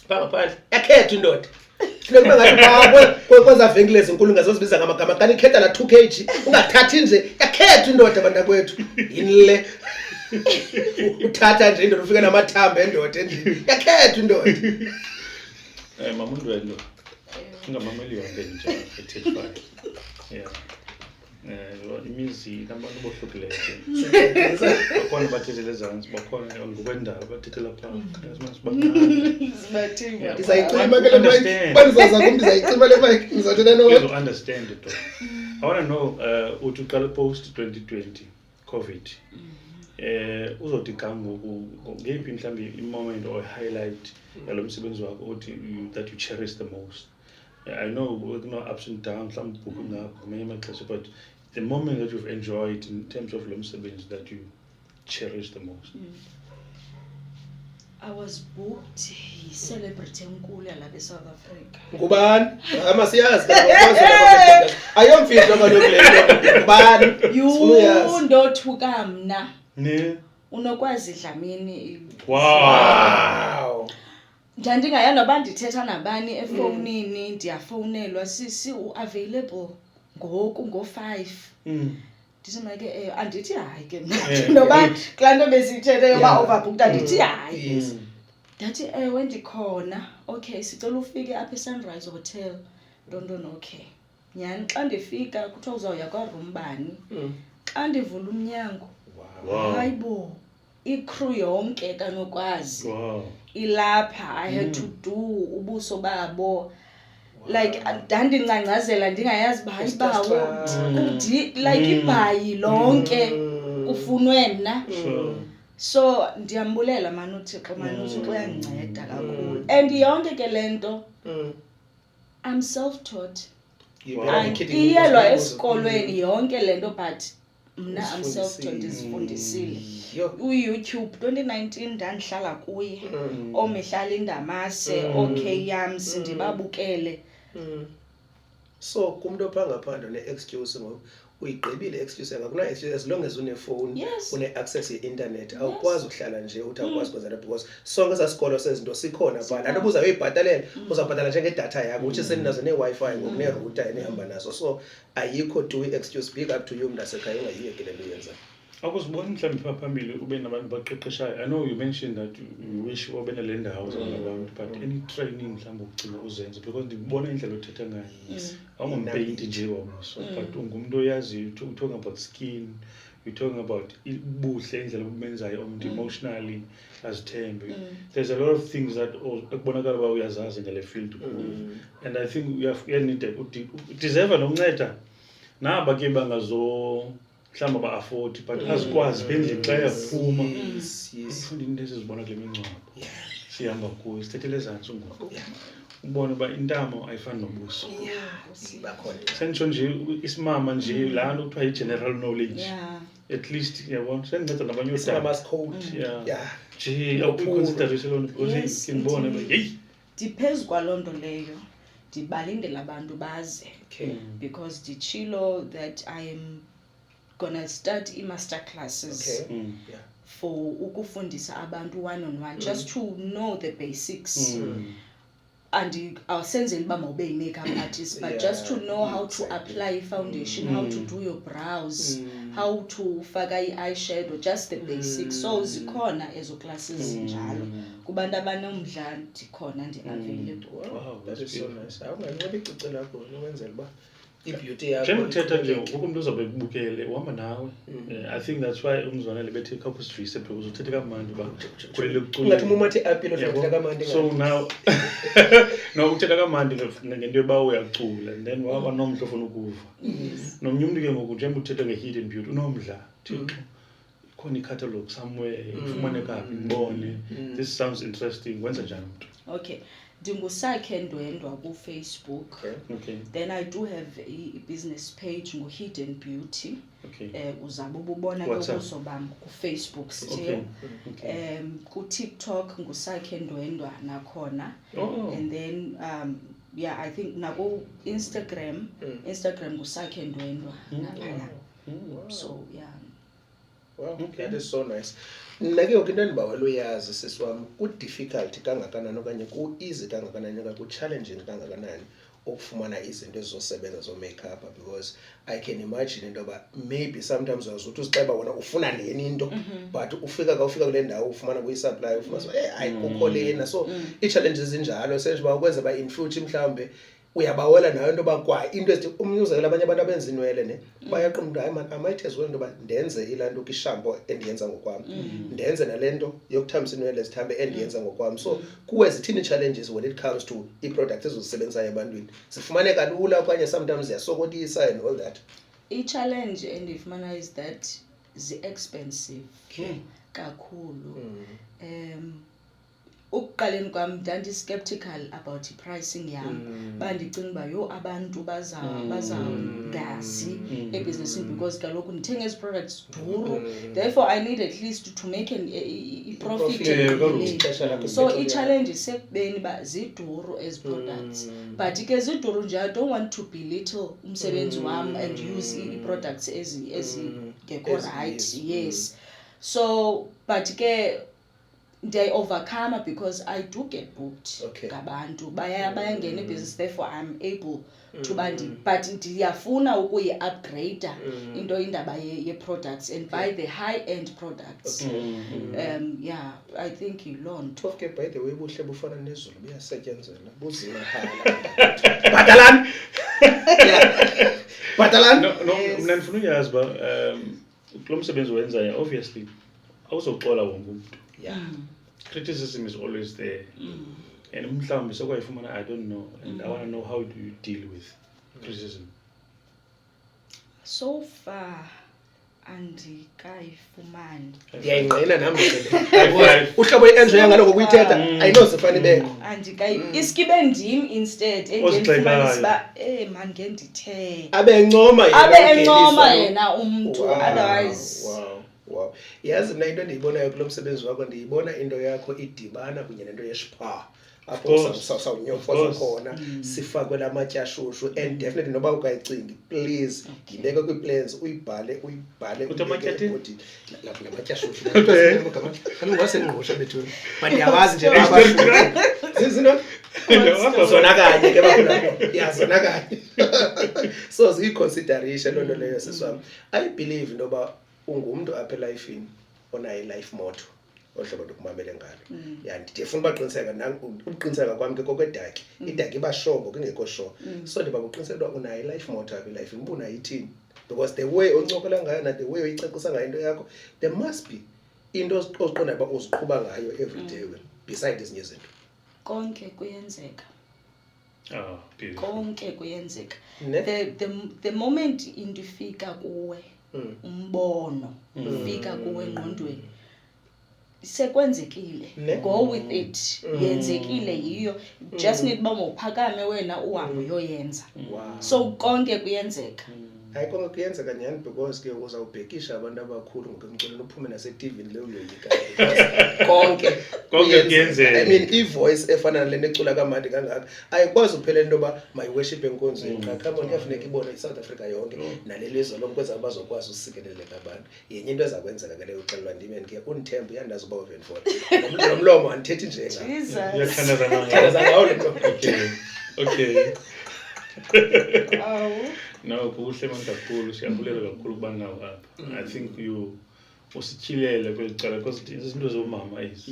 bangaphandle yakhetha indoda funeka ngathi kwenza venkile ezinkulu ngazozibiza ngamagama kanti ikhetha la 2 kg ungathathi nje yakhetha indoda bantakwethu yini le uthatha nje indoda ufika namathambo endoda endlini yakhetha indoda. Mama uNdwendo. Ungamameli wonke nje eThekwini. Yeah. Imizi kabantu bohlukileyo. Bakhona bathethele ezantsi, bakhona ngokwendalo bathethela phakathi. Sibathinga. Ndizayicima ke le mic banizaza kum ndizayicima le mic ngizothetha no. You understand it though. I want to know uthi uqala post 2020 COVID. Uzothi kangoku ngephi mhlambi i-moment or highlight yalo msebenzi wakho uthi that you cherish the most. I know no ups and downs mhlambi ubhuku ngakho ngamanye amaxesha but the moment that you've enjoyed in terms of lo msebenzi that you cherish the most. I was booked yi-celebrity enkulu yalapha eSouth Africa. Ngubani? Amasiyazi ka ayomfihlo kaloku le nto. Ngubani? Ndothuka mna. Ne? Unokwazi Dlamini. Wow. Ndandingayazi noba ndithetha nabani efowunini ndiyafowunelwa sisi u-available ngoku ngo-5. Ndithi mna ke andithi hayi ke mna noba kulaa nto besiyithethe yoba overbooked andithi hayi. Ndathi ewe ndikhona. Okay sicela ufike apha eSunrise Hotel. Ntontoni okay. Nyhani xa ndifika kuthiwa uzawuya kwaroom bani. Xa ndivula umnyango. Hayi bo icrew yonke kanokwazi. Ilapha I had to do ubuso babo. Like ndandingcangcazela ndingayazi ba hayibawo like ibhayi lonke kufunwe mna. So ndiyambulela mani uThixo mani uThixo uyandinceda kakhulu and yonke ke lento I'm self-taught. Iyelwa esikolweni yonke lento but mna I'm self-taught ndizifundisile. uYouTube 2019 ndandihlala kuye omehlala indamase okay yams ndibabukele. So kumuntu ophangaphandle ne-excuse ngoku uyigqibile excuse ngakuna excuse as long as une phone une access ye-internet awukwazi ukuhlala nje uthi awukwazi kwenza nto because sonke esasikolo sezinto sikhona pha lanto uzawuyibhatalela uzawubhatala njengedatha yakho uthi seninazo ne-Wi-Fi ngoku ne-router enihamba nazo so ayikho to excuse big up to you mntasekhaya ungayiyeki le nto uyenzayo. Akuziboni mhlawumbe pha phambili ube nabantu baqeqeshayo. I know you mentioned that you wish ube nale ndawo zabantu but any training mhlawumbe ukugcina uzenze because ndibona indlela othetha ngayo. Awungampaint nje wamso but ungumuntu oyaziyo you talking about skin, you talking about ubuhle indlela obumenzayo umuntu emotionally azithembe. There's a lot of things that ekubonakala ba uyazazi ngale field and I think you need to deserve nokunceda naba ke bangazo mhlawumbi ba-afford but azikwazi bendle xa yaphuma Yes. ufunda into ezizibona kule mincwabo sihamba kuyo sithethele ezantsi ngoku ubone uba intamo ayifani nobuso Bakhona. senditsho nje isimama nje laa nto kuthiwa yi-general knowledge Yeah. at least yabona sendinceda nabanye ootata Mama's code. Yeah. Yeah. nje awukuyiconsiderishe loo nto because Yes, ke ndibone uba indeed. yeyi Ndiphezu kwaloo nto leyo ndibalindele abantu baze Okay. because nditshilo that I am gonna start i-master classes Okay. Yeah. for ukufundisa abantu one-on-one just to know the basics and awusenzeli uba mawube yi-makeup artist but just to know how to apply i-foundation how to do your brows how to faka i-eyeshadow just the basics so zikhona ezo classes njalo kubantu abanomdla ndikhona ndi-available. Wow, that is so nice. Awungayibona icece lakho ukwenzela uba i-beauty nje yakho. ndithetha nje ngoku umntu uzawube ekubukele uhamba nawe I think that's why umzwanele bethe khawusivise because uthethe kamandi uba kulele Ungathi umathi apilo uthetha kamandi so now no uthetha kamandi ngento yoba uyacula and then wanomdla ofuna ukuva nomnye umntu ke ngoku njengoba uthetha nge-hidden beauty unomdla thixo ikhona i-catalogue somewhere ifumaneka phi ndibone this sounds interesting wenza njani umntu Okay, ndingusakhe ndwendwa ku-Facebook. okay Then I do have a business page ngu-Hidden Beauty. okay Uzabe ububona ke WhatsApp. ubuso bam ku-Facebook okay still. okay Ku-TikTok ngusakhe ndwendwa nakhona. oh And then yeah, I think naku-Instagram, Instagram ngusakhe ndwendwa naphaya. So yeah. Wow, that is so nice. Mna ke ngoku into endibawela uyazi sisi wam ku-difficult kangakanani okanye ku-easy kangakanani okanye ku-challenging kangakanani ukufumana izinto ezizosebenza zo-makeup because I can imagine into yoba maybe sometimes uyazuthi uzixeba wena ufuna leni into but ufika kule ndawo ufumana kuyi-supply ufuna so ayikukho lena so ii-challenges zinjalo senje uba ukwenza uba in future mhlawumbe uyabawela nayo into yoba kwa into ezithi umnyuzekela abanye abantu abenza inwele ne bayaqonda hayi man I might as well into yoba ndenze ilaa nto kishampo endiyenza ngokwam ndenze nale nto yokuthambisa inwele zithambe endiyenza ngokwam so kuwe zithini challenges when it comes to ii-products ezizisebenzisayo ebantwini zifumaneka lula okanye sometimes ziyasokolisa and all that. I-challenge endiyifumana is that zi-expensive kakhulu. Ukuqaleni kwam ndandiskeptical about i-pricing yam bandicinga uba yho abantu bazawungazi ebhizinisini because kaloku ndithenga ezi products duru therefore I need at least to make i-profit Ixesha lakho so libethwe i-challenge isekubeni uba ziduru ezi products but ke ziduru nje I don't want to belittle umsebenzi wam and use i-products ezingekho right yes so but ke ndiyayi-overcome because I do get booked ngabantu bayangena ebusiness therefore I'm able to but ndiyafuna ukuyi-upgrade indaba ye-products and buy the high-end products yeah I think yiloo nto ke by the way buhle bufana nezulu buyasetyenzela buzimahala bhatalani bhatalani no mna ndifuna uyazi uba kulo msebenzi wenzayo obviously awuzoxola wonke umntu yeah criticism is always there and mhlawumbi sokwayifumana I don't know and I want to know how do you deal with criticism so far andikayifumani ndiyayingqina nam uhlobo i-enjoy yangalo ngokuyithetha ayinozifana ibekho iskibe ndim instead engendifumanisa uba man ngendithe abe encoma yena umntu otherwise wow yazi mna into endiyibonayo kulo msebenzi wakho ndiyibona into yakho idibana kunye nento yespa apho sawunyofozwa khona sifakwe la matyashushu and definitely noba ukayicingi please ngibeke kwi-plans uyibhale Kuthi amatyathini? lapho la matyashushu kaloku wasengqusha bethuni but ndiyawazi nje zizinto zona kanye ke bakhona ya zona kanye so ziyi-consideration loo nto leyo siswami I believe into yoba ungumntu apha elifini onayo i-life motto ohlobo lokumamele ngalo ya ndifuna uqiniseka kwami ke kokwedaki idaki iba shongo kungekho sure so ndiba uqiniseka uba unayo i-life motto apha elifini uba unayithini because the way oncokola ngayo na the way oyicacisa ngayo into yakho there must be into oziqondayo uba uziqhuba ngayo every day beside ezinye izinto konke kuyenzeka beautiful konke kuyenzeka Ne? the moment into ifika kuwe umbono ufika kuwe engqondweni sekwenzekile go with it yenzekile yiyo just need uba mawuphakame wena uhambe uyoyenza so konke kuyenzeka hayi konke kuyenzeka nyhani because ke uzawubhekisha abantu abakhulu ngokumculela uphume nase-TV leyo uyoyika konke kuyenzeka. I mean i-voice efana nale necula kamandi kangaka ayikwazi uphelela into yoba mayiworship enkonzweni qha come on iyafuneka ibone i-South Africa yonke nalelizwe lokwenza bazokwazi usikeleleka abantu yenye into ezakwenzeka ke leyo uxelelwa ndimeni ke undithemba uyandazi uba u-24 lo mlomo andithethi nje Uyathandaza ngawo le nto Okay. No, kuhle manje kakhulu siyabulela kakhulu kuba nawo apha. I think you usityhilele kwelicala because izinto zomama ezi.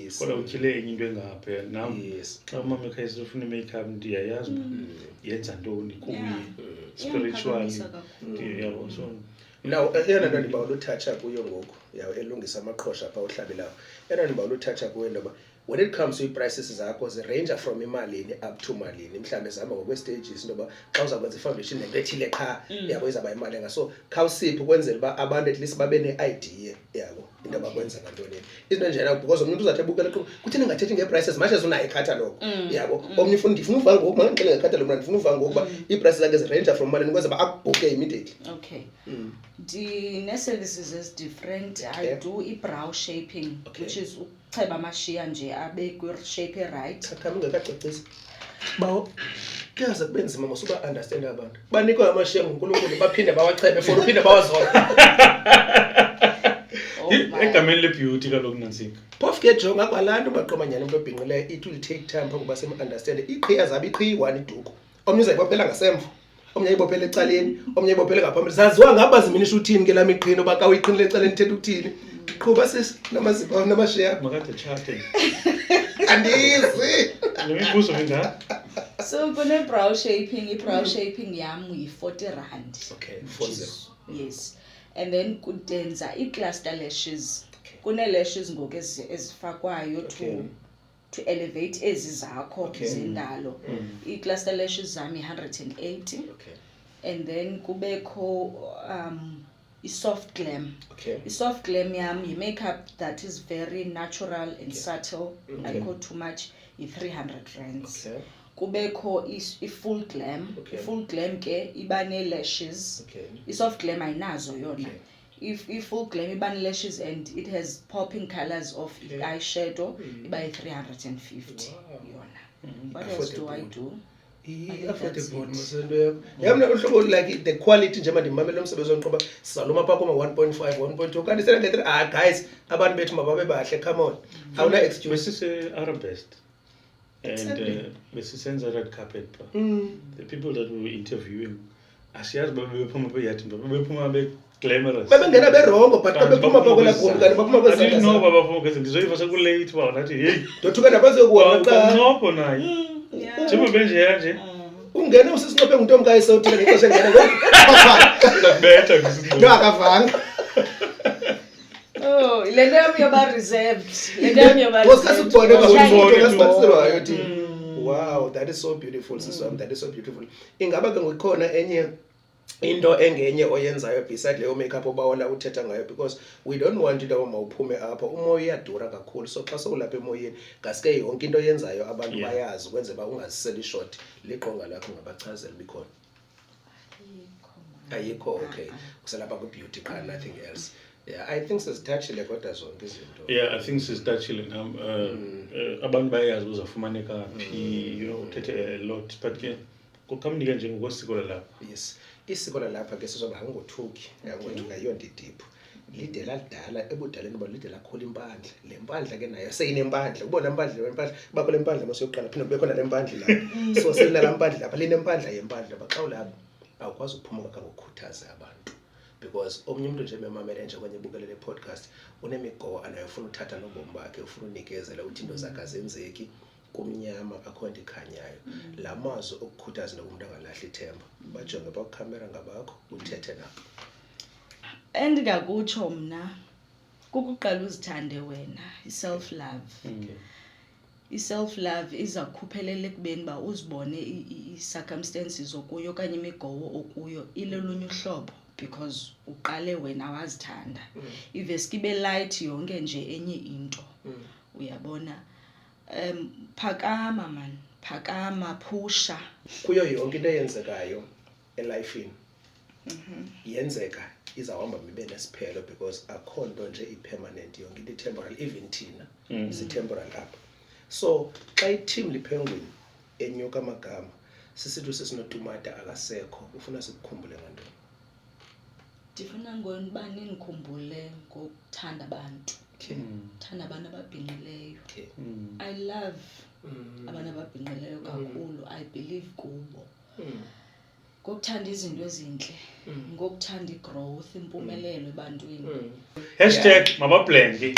Yes. Kodwa utyhile enye into engapha nam. Yes. Xa umama ekhaya ufuna i-makeup ndiyayazi yenza ntoni kuye spiritually. Yabo so now eyona nto ndibawula uthatha kuyo ngoku yawo elungisa amaqhosha apha uhlabelayo eyona ndibawula uthatha kuyo ntoba when it comes to i-prices zakho zirange from imalini up to malini mhlawumbe zihamba ngokwe-stages intoba xa uzakwenza i-foundation nento ethile qha yabo izawuba yimali enga so khawusiphi ukwenzela uba abantu at least babe ne-idea yabo into abakwenza ngantonini izinto enjena because omnye umntu uzawuthi ebukele kutheni ngathethi ngee-prices much as unayo ikhatalog yabo omnye ndifuna uva ngoku mandixele ngekhatalog mna ndifuna uva ngoku uba ii-prices zakhe zirange from malini kwenza uba akubhuke immediately. Okay. Ndine-services is different. I do i-brow shaping, which is ucheba amashiya nje abe kwi-shape e-right. Khama ungekacacisi bawo kuyaze kube nzima mosuba understand abantu banikwe amashiya nguNkulunkulu baphinde bawachebe for uphinde bawazola egameni le-beauty kaloku nantsika phofu ke jonga kwalanto baqomanyana umuntu obhinqileyo it will take time phambi basem-understand iqhiya zabo iqhiyi-1 iduku omnye uzayibophela ngasemva omnye ayibophele ecaleni omnye ayibophele ngaphambili zaziwa ngaba ziminisha uthini ke laa miqhino uba ka uyiqhinile ecaleni ithetha ukuthini qhuba sisi namazipho namashiya makade tshate andizi le mibuzo mingaka So kune-brow shaping, i-brow shaping yam yi-40 rand. okay which is- yes. And then kudenza i-cluster lashes. Kune-lashes ngoku ezifakwayo to elevate ezi zakho zendalo. I-cluster lashes zami 180. okay And then kubekho i-soft glam. okay I-soft glam yam yi-makeup that is very natural and subtle. Ayikho too much, yi-300 rands. okay Kubekho i-full glam. Okay. I-full glam ke iba nee-lashes. okay I-soft glam ayinazo yona. I-full glam iba nee-lashes and it has popping colors of eyeshadow. Iba yi-350 yona. What else do I do? i-affordable masento yakho yamna uhlobo like the quality njengoba ndimamele umsebenzi wonqoba sizaluma phaa kuma-1.5 1.2 kanti sele guys abantu bethu mababe bahle come on awuna excuse besise-arabest and besisenza red carpet pha the people that we were interviewing asiyazi uba bebephuma beyathi bebephuma be-glamorous babengena berongo but babephuma phaa kwelaa gumbi kanti baphuma kwezandla no zabo. baba phuma keze ndizoyiva sekulate uba nathi heyi ndothuka nabazokuhamba xa uncopho naye njengoba benjeya nje ungena usisinqophe ngumntu omkayisewuthile ngexesha engena zakubetha ngesinqo no akavanga Oh, le nto yam yoba reserved. Le nto yam yoba Ngosikasibone Usibone tu. kasiboniselwayo thi wow that is so beautiful sisi wami that is so beautiful ingaba ke ngokukhona enye into engenye oyenzayo beside leyo makeup obawona uthetha ngayo because we don't want into mawuphume apha umoya uyadura kakhulu so xa sowulapha emoyeni ngaske yonke into oyenzayo abantu bayazi ukwenze ba ungaziseli short liqonga lakho ngabachazela bikhona ayikho okay kuselapha ku-beauty qha nothing else. Yeah, I think sesithachile kodwa zonke izinto. Yeah, I think sisithatshile nam abantu bayazi uzafumaneka phi uthethe a lot but ke kukamnike nje ngokwesiko lalapha. Yes, isiko lalapha ke sizoba ngothuki yangothuka yiyo ndidiphu lide ladala ebudaleni uba lide lakhola impandla le mpandla ke nayo seyinempandla ubona impandla wempandla bakho le mpandla masoyoqala phinde kube khona le mpandla lapha so selinala mpandla lapha linempandla yempandla baxa ulapha awukwazi ukuphumuka kangokukhuthaza abantu because omnye umuntu nje memamele nje kwenye bukelele podcast unemigowo anayofuna uthatha nobomi bakhe ufuna unikezela uthi into zakhe azenzeki kumnyama akho nto ikhanyayo la mazwi okukhuthaza nokumuntu angalahli ithemba bajonge bakukhamera ngabakho uthethe nabo. Endingakutsho mna kukuqala uzithande wena, i-self love. I-self love iza kukhuphelela ekubeni uba uzibone i-circumstances okuyo okanye imigowo okuyo ilolunye uhlobo because uqale wena wazithanda. Iveske ibe light yonke nje enye into. Uyabona? Phakama man, phakama, phusha. Kuyo yonke into eyenzekayo elifeini yenzeka izawuhamba mibe nesiphelo because akho nto nje ipermanent, yonke into temporary, even thina si-temporal apha. So xa i-team lipenguin enyuka amagama sisithi sisinotumata akasekho, ufuna sikukhumbule ngantoni? Ndifuna ngoba nikhumbule ngokuthanda abantu. Thanda abantu ababhinqileyo. I love abantu ababhinqileyo kakhulu. I believe kubo. Ngokuthanda izinto ezintle, ngokuthanda igrowth, impumelelo ebantwini. #mabablenke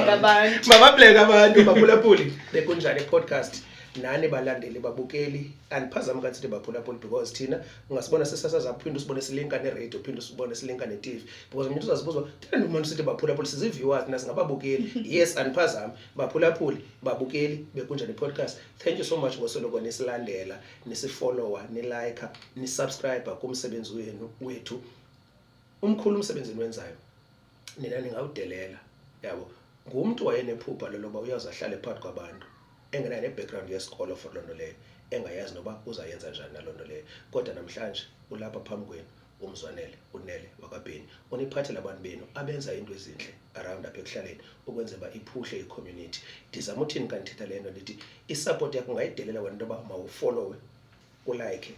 Abantu. Mabablenke abantu baphulaphuli bekunjani podcast. Nani balandeli babukeli andiphazama kanti sithi baphulaphuli because thina ungasibona sesasaza phinde usibone silinka ne-radio, phinde usibone silinka ne-TV because umuntu uzazibuza thina umuntu sithi baphulaphuli sizi-viewers thina singababukeli. Yes, andiphazama baphulaphuli babukeli bekunjani podcast. Thank you so much ngosoloko nisilandela, nisifollower, nilike, nisubscribe kumsebenzi wethu umkhulu umsebenzi wenzayo. Nina ningawudelela yabo. Ngumuntu wayenephupha loba uyazahlala phakathi kwabantu engena ne-background yesikolo for lonto leyo, engayazi noba uzayenza njani nalonto leyo. Kodwa namhlanje ulapha phambi kwenu umzwanele unele wakabheni uniphathele abantu benu abenza into ezinhle around apha ekuhlaleni ukwenza ba iphuhle i-community. Ndizama uthini kanti thetha lento ndithi i-support yakho ungayidelela wena into yoba mawufollowe, ulike,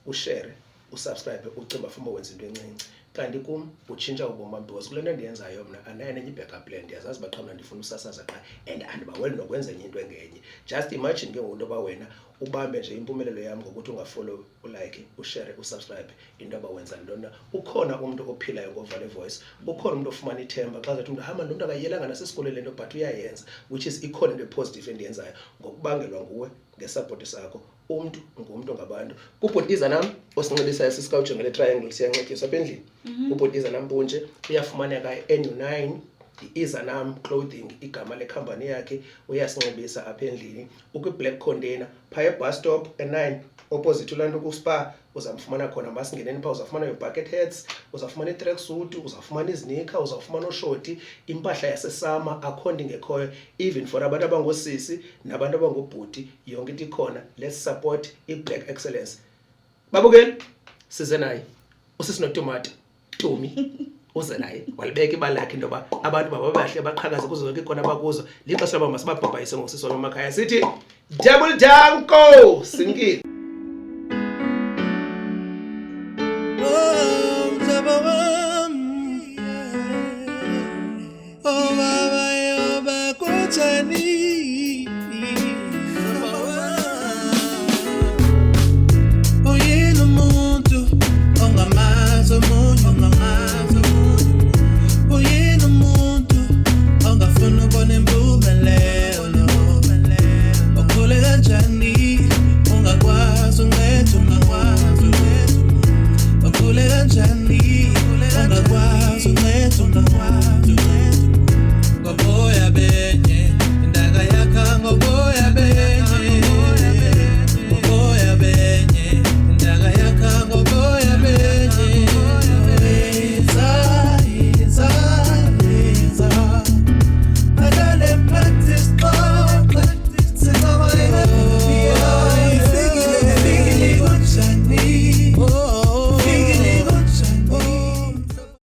ushare, usubscribe, ucimba fuma wenza into encinci. Kanti kum utshintsha ubomi bam because kule nto ndiyenzayo mna anayo nenye i-backup plan. Ndiyazazi baqhamla ndifuna usasaza qha and andibaweli nokwenza enye into engenye. Just imagine ke ngoku yoba wena ubambe nje impumelelo yam ngokuthi ungafollow, ulike, ushare, usubscribe into yoba wenza ntona. Ukhona umntu ophilayo ngoVale Voice, ukhona umntu ofumana ithemba xa zathi umntu hamba nomntu akayelanga nasesikolweni lento but uyayenza, which is ikhona into positive endiyenzayo ngokubangelwa nguwe ngesupport sakho. Umntu ngumuntu ngabantu. Kubhutiza nam osinxibisayo sisikawujongele triangle siyancediswa apha endlini. Kubhutiza nam Punje uyafumaneka NU9 i-Izanam Clothing igama lekhampani yakhe uyasinxibisa apha endlini. Ukwi-Black Container phaya bus stop e9 opposite ulanto ku-Spa uzamfumana khona. Masingeneni pha uzafumana your-bucket hats, uzafumana i-track suit, uzafumana iznika, uzafumana oshoti, impahla yasesama akho nto ingekhoyo, even for abantu abangoosisi nabantu abangobhuti yonke into ikhona. Let's support i-Black Excellence. Babukeli size naye usisi noTomato Tumi uze naye walibeka ibala lakhe into yoba abantu bababahle baqhakaze kuzo zonke ikhona bakuzo. Lixesha loba masibabhabhayise ngosisi wami emakhaya sithi double danko sinkile. Oh baba yo bakutani